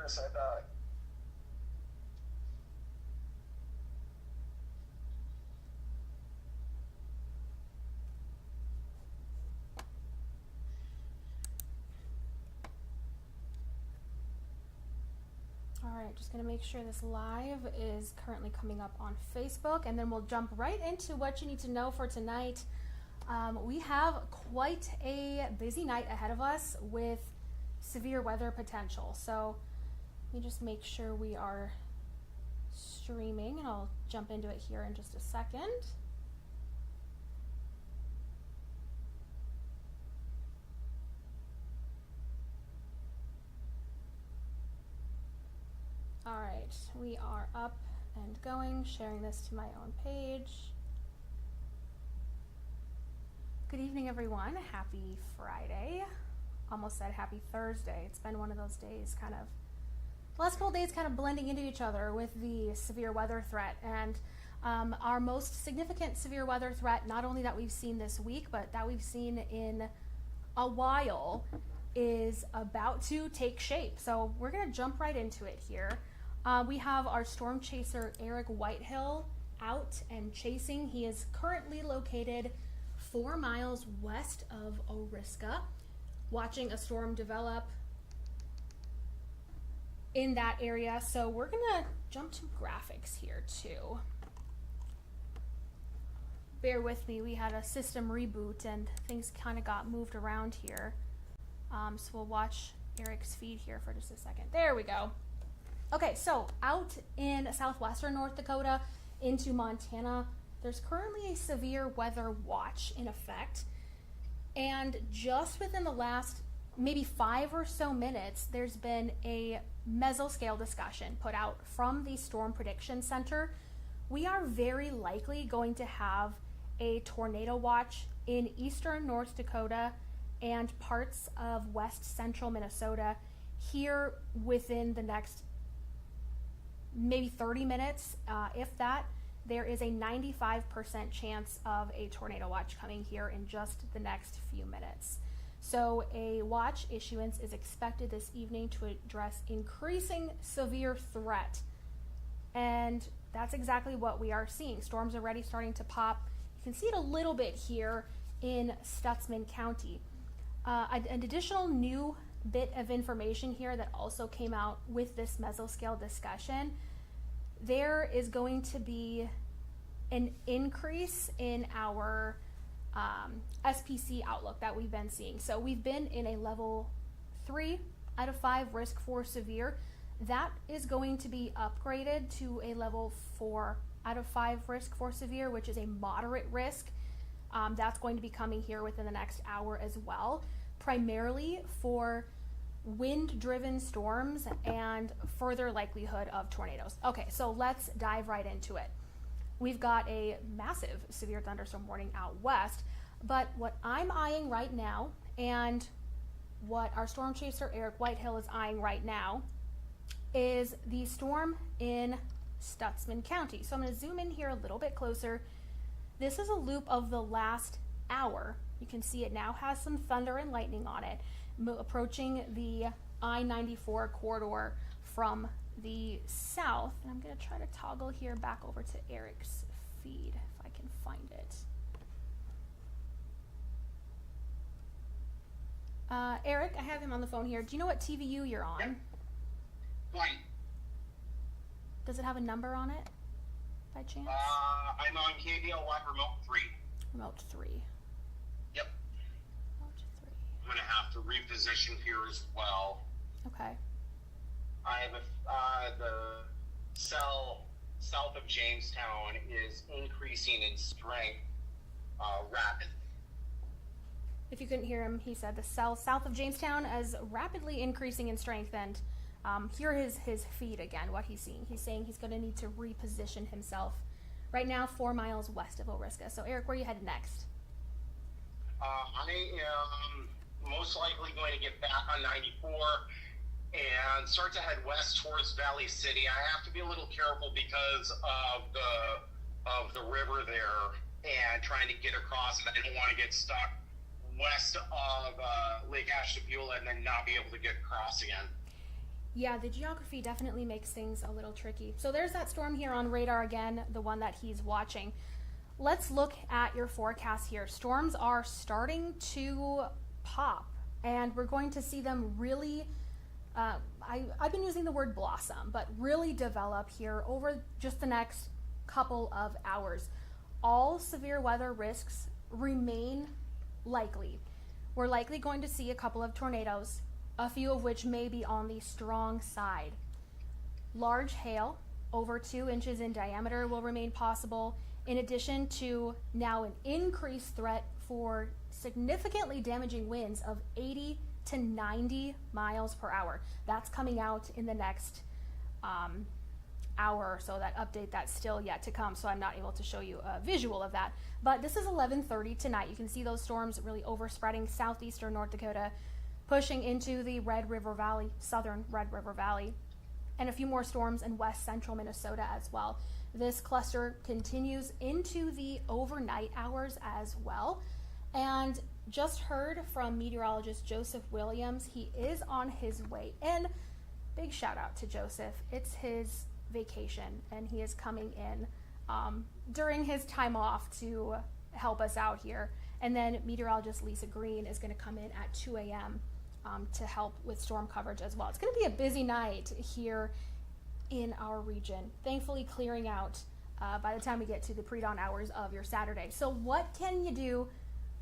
this, I thought. All right, just gonna make sure this live is currently coming up on Facebook, and then we'll jump right into what you need to know for tonight. We have quite a busy night ahead of us with severe weather potential. So let me just make sure we are streaming, and I'll jump into it here in just a second. All right, we are up and going, sharing this to my own page. Good evening, everyone. Happy Friday. Almost said happy Thursday. It's been one of those days, kind of, the last couple days kind of blending into each other with the severe weather threat. And our most significant severe weather threat, not only that we've seen this week, but that we've seen in a while, is about to take shape. So we're going to jump right into it here. We have our storm chaser Eric Whiteill out and chasing. He is currently located 4 miles west of Oriska, watching a storm develop in that area. So we're gonna jump to graphics here too. Bear with me, we had a system reboot and things kind of got moved around here. So we'll watch Eric's feed here for just a second. There we go. Okay, so out in southwestern North Dakota into Montana, there's currently a severe weather watch in effect. And just within the last maybe 5 or so minutes, there's been a mesoscale discussion put out from the Storm Prediction Center. We are very likely going to have a tornado watch in eastern North Dakota and parts of west central Minnesota here within the next maybe 30 minutes, if that. There is a 95% chance of a tornado watch coming here in just the next few minutes. So a watch issuance is expected this evening to address increasing severe threat. And that's exactly what we are seeing. Storms already starting to pop. You can see it a little bit here in Stutsman County. An additional new bit of information here that also came out with this mesoscale discussion, there is going to be an increase in our SPC outlook that we've been seeing. So we've been in a level 3 out of 5 risk for severe. That is going to be upgraded to a level 4 out of 5 risk for severe, which is a moderate risk. That's going to be coming here within the next hour as well, primarily for wind-driven storms and further likelihood of tornadoes. Okay, so let's dive right into it. We've got a massive severe thunderstorm warning out west, but what I'm eyeing right now and what our storm chaser Eric Whiteill is eyeing right now is the storm in Stutsman County. So I'm going to zoom in here a little bit closer. This is a loop of the last hour. You can see it now has some thunder and lightning on it, approaching the I-94 corridor from the south. And I'm going to try to toggle here back over to Eric's feed if I can find it. Eric, I have him on the phone here. Do you know what TVU you're on? Yep. White. Does it have a number on it by chance? I'm on KBL1 remote 3. Remote 3. Yep. Remote 3. I'm going to have to reposition here as well. Okay. I have the cell south of Jamestown is increasing in strength rapidly. If you couldn't hear him, he said the cell south of Jamestown is rapidly increasing in strength, and here is his feed again, what he's seeing. He's saying he's going to need to reposition himself right now 4 miles west of Oriska. So Eric, where are you headed next? I am most likely going to get back on 94 and start to head west towards Valley City. I have to be a little careful because of the river there and trying to get across, and I don't want to get stuck west of Lake Ashtabula and then not be able to get across again. Yeah, the geography definitely makes things a little tricky. So there's that storm here on radar again, the one that he's watching. Let's look at your forecast here. Storms are starting to pop, and we're going to see them really, I've been using the word blossom, but really develop here over just the next couple of hours. All severe weather risks remain likely. We're likely going to see a couple of tornadoes, a few of which may be on the strong side. Large hail, over 2 inches in diameter, will remain possible, in addition to now an increased threat for significantly damaging winds of 80 to 90 miles per hour. That's coming out in the next hour or so. That update, that's still yet to come, so I'm not able to show you a visual of that. But this is 11:30 tonight. You can see those storms really overspreading southeastern North Dakota, pushing into the Red River Valley, southern Red River Valley, and a few more storms in west central Minnesota as well. This cluster continues into the overnight hours as well. And just heard from meteorologist Joseph Williams, he is on his way in. Big shout out to Joseph. It's his vacation, and he is coming in during his time off to help us out here. And then meteorologist Lisa Green is going to come in at 2 a.m. To help with storm coverage as well. It's going to be a busy night here in our region, thankfully clearing out by the time we get to the pre-dawn hours of your Saturday. So what can you do?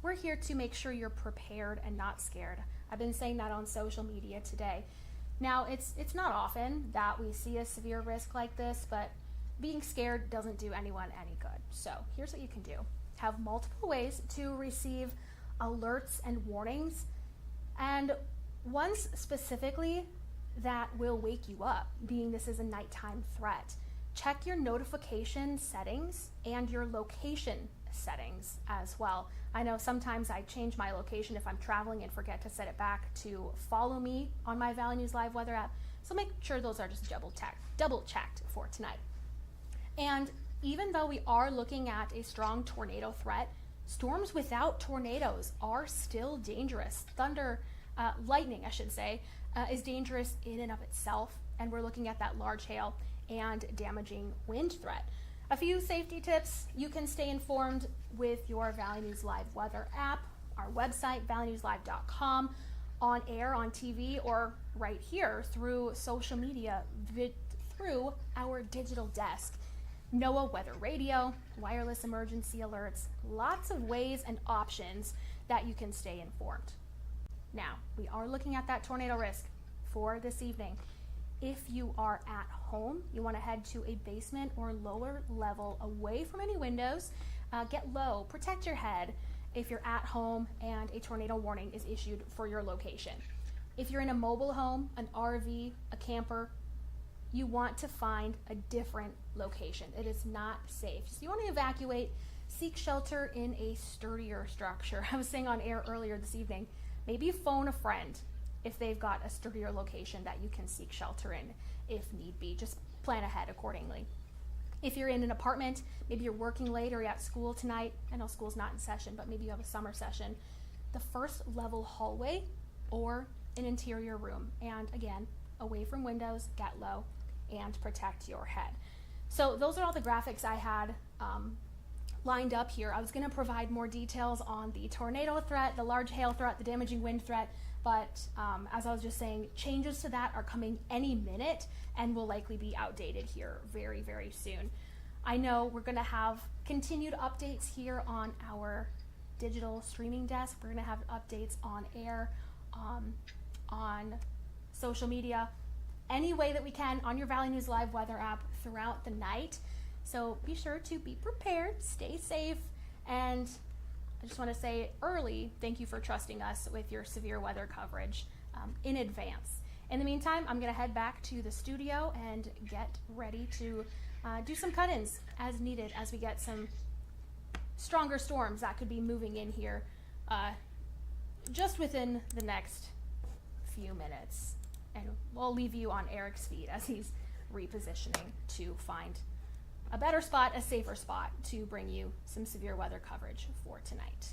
We're here to make sure you're prepared and not scared. I've been saying that on social media today. Now, it's not often that we see a severe risk like this, but being scared doesn't do anyone any good. So here's what you can do. Have multiple ways to receive alerts and warnings, and ones specifically that will wake you up, being this is a nighttime threat. Check your notification settings and your location settings as well. I know sometimes I change my location if I'm traveling and forget to set it back to follow me on my Valley News Live weather app. So make sure those are just double checked for tonight. And even though we are looking at a strong tornado threat, storms without tornadoes are still dangerous. Lightning, I should say, is dangerous in and of itself, and we're looking at that large hail and damaging wind threat. A few safety tips: you can stay informed with your Valley News Live weather app, our website, valleynewslive.com, on air, on TV, or right here through social media, through our digital desk. NOAA weather radio, wireless emergency alerts, lots of ways and options that you can stay informed. Now, we are looking at that tornado risk for this evening. If you are at home, you want to head to a basement or lower level away from any windows. Get low, protect your head if you're at home and a tornado warning is issued for your location. If you're in a mobile home, an RV, a camper, you want to find a different location. It is not safe. So you want to evacuate, seek shelter in a sturdier structure. I was saying on air earlier this evening, maybe phone a friend if they've got a sturdier location that you can seek shelter in if need be. Just plan ahead accordingly. If you're in an apartment, maybe you're working late or you're at school tonight. I know school's not in session, but maybe you have a summer session. The first level hallway or an interior room. And again, away from windows, get low, and protect your head. So those are all the graphics I had lined up here. I was going to provide more details on the tornado threat, the large hail threat, the damaging wind threat, but as I was just saying, changes to that are coming any minute and will likely be outdated here very, very soon. I know we're going to have continued updates here on our digital streaming desk. We're going to have updates on air, on social media, any way that we can on your Valley News Live weather app throughout the night. So be sure to be prepared, stay safe, and I just want to say early, thank you for trusting us with your severe weather coverage in advance. In the meantime, I'm going to head back to the studio and get ready to do some cut-ins as needed as we get some stronger storms that could be moving in here just within the next few minutes. And we'll leave you on Eric's feed as he's repositioning to find a better spot, a safer spot to bring you some severe weather coverage for tonight.